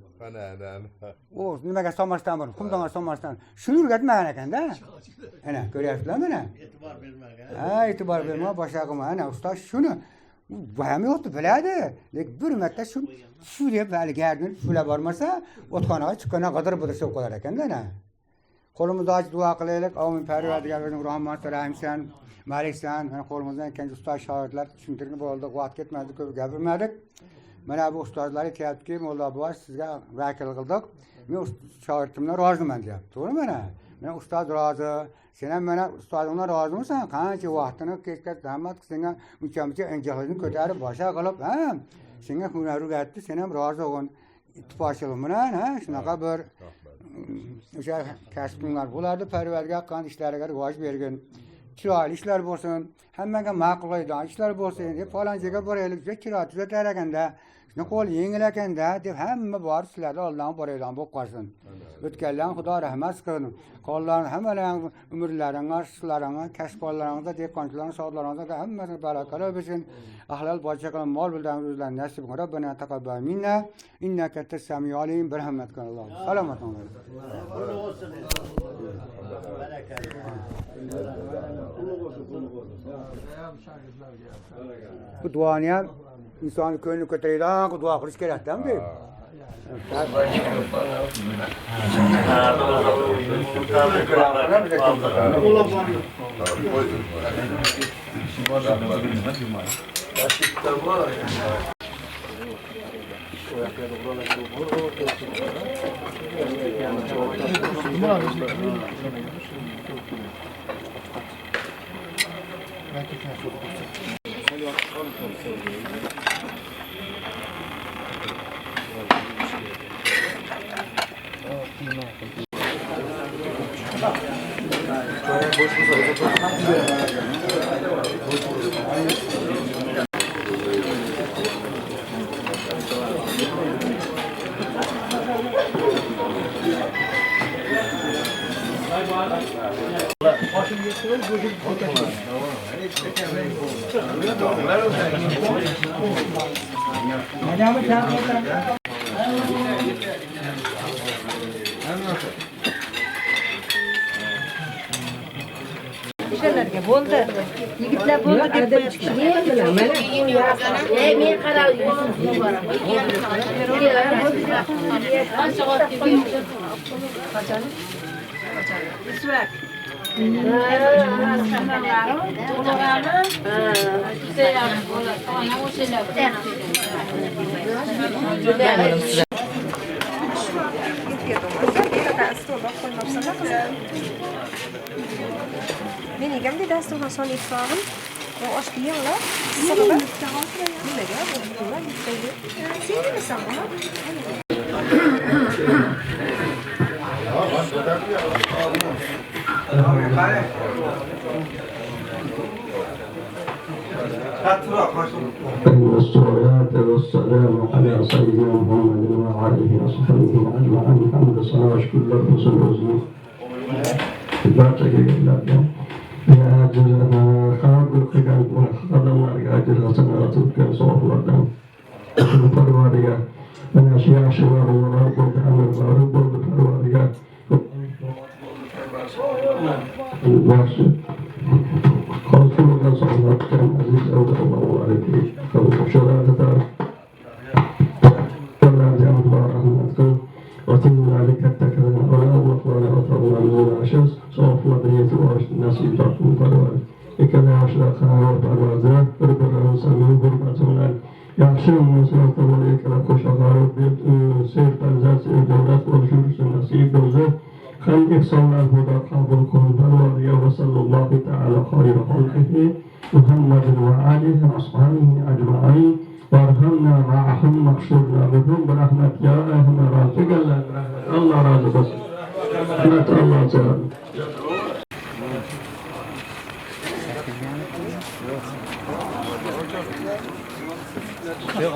O nimaga solmasdan bor, qumdan solmasdan. Shuni o'rgatmagan ekanda. Ana, ko'ryapsizlarmi mana? E'tibor bermagan. Ha, e'tibor berma, boshqa qilma. Ana ustoz shuni vahmi yo'qdi biladi. Lekin bir marta shu deb gardini fulab bormasa, o'txonaga chiqqandan g'idir-budir bo'lib qolar ekanda ana. Qo'limizni ochib duo qilaylik. Amin Parvardigorning rahmat rahimsan, maliksan. Mana qo'limizdan ikkinchi ustoz shogirdlar tushuntirib bo'ldi, vaqt ketmadi, ko'p gapirmadik. Mana bu ustozlar aytayaptiki, Molla bosh sizga vakil qildik. Men shogirdimdan roziman deyapti. To'g'rimi mana? Men ustoz rozi. Sen ham mana ustozingdan rozimisan? Qancha vaqtini kechga zahmat qilsang, uncha injiqlikni ko'tarib boshqa qilib, ha? Senga hunar o'rgatdi, sen ham rozi bo'l. Ittifoqchilik bilan, ha? Shunaqa bir o'sha kasblar bo'lardi, Parvardigor qilgan ishlariga rivoj bergin. Chiroyli ishlar bo'lsin, hammaga ma'qul bo'ladigan ishlar bo'lsin deb falonchaga boraylik, juda chiroyli tuzatar ekanda, shuni qo'l yengil ekanda deb hamma bor sizlarga oldan boradigan bo'lib qolsin. O'tganlarga Xudo rahmat qilsin. Qolgan hammalarning umrlaringga, ishlaringga, kasb-qollaringizda, dehqonchilarning sog'liklaringizda hammasini barakali bo'lsin. Ahlal bocha qilib mol bildan o'zlarini nasib qilib, Robbana taqabbal minna innaka antas samiul alim. Rahmat qil Alloh. Salomat bo'ling. Bu duoni ham insonni ko'nglini ko'taradigan duo qilish kerak-da. Şeylerge bo'ldi. Yigitlar bo'ldi deb qo'yapti. Men qarab Men egamda dasturxon solib qo'ydim. Aşkı yılla. Nimaga? Sen nimisan buni? والصلاة والسلام على سيدنا محمد وعليه وصحبه أجمعين. حمد صلاة وشكر للرسول وزنه. Barcha kelganlarga qabul qilgan xodimlarga ajr hasanat o'tgan savoblardan Parvardigar mana shu yaxshi o'g'illar bo'ldi, amirlar bo'ldi Parvardigar. Yaxshi qolsin bo'lgan sog'lomlikdan aziz avliyolarga o'shalarga rahmat qil. Otinglarga katta qilgan Allohlarga ota-onalarimizni aziz savoblardan yetib olish nasib topsin Parvar. Ikkala yoshlar qaror Parvarda bir-birini samimiy hurmati bilan yaxshi munosabatda bo'lib ikkala qo'shaqarib sevfarzat davlat bo'lishi nasib bo'ldi. Ham ihsonlar xudo qabul qilsin Parvarga va sallallohu ta'ala xayri xalqihi Muhammadin va alihi va ashabihi ajma'in. وارحمنا معهم مغفرنا بهم برحمتك يا ارحم الراحمين. الله razı olsun. Rahmet Allah تعالى.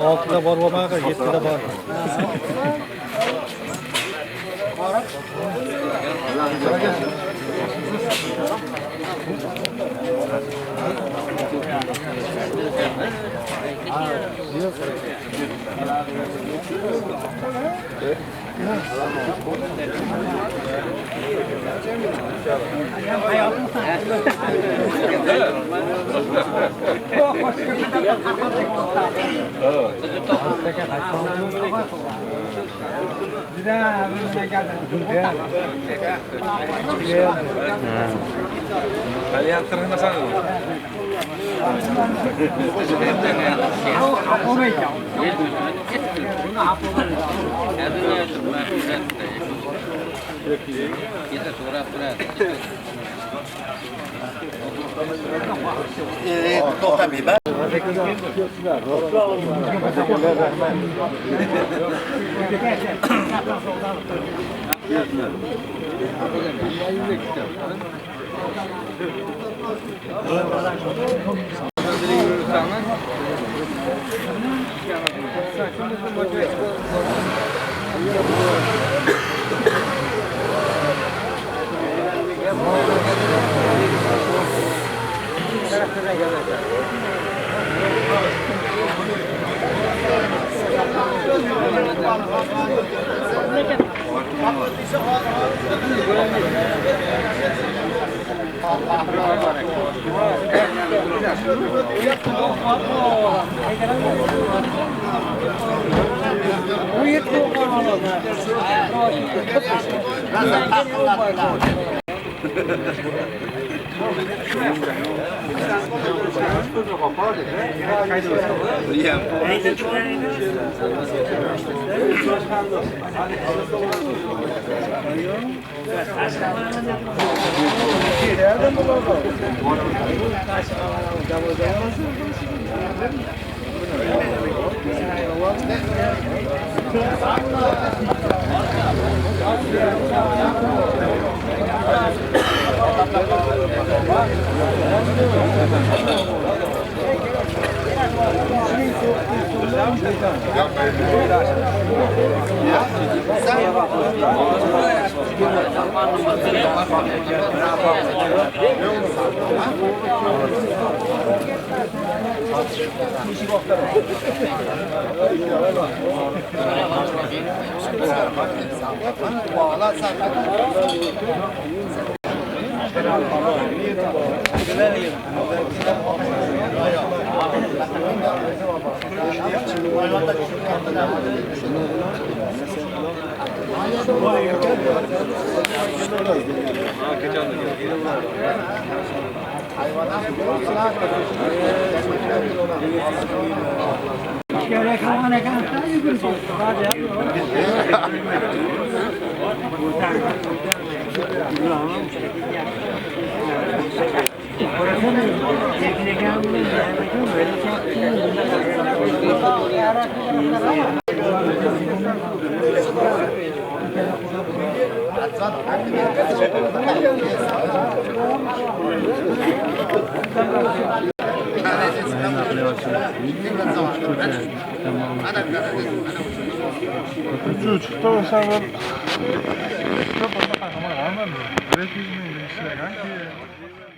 Altıda var olmağa 7'de var. Kalian terima kasih. çıktı o sefer. Çok da kahraman almadı. Resmi bir şey ki.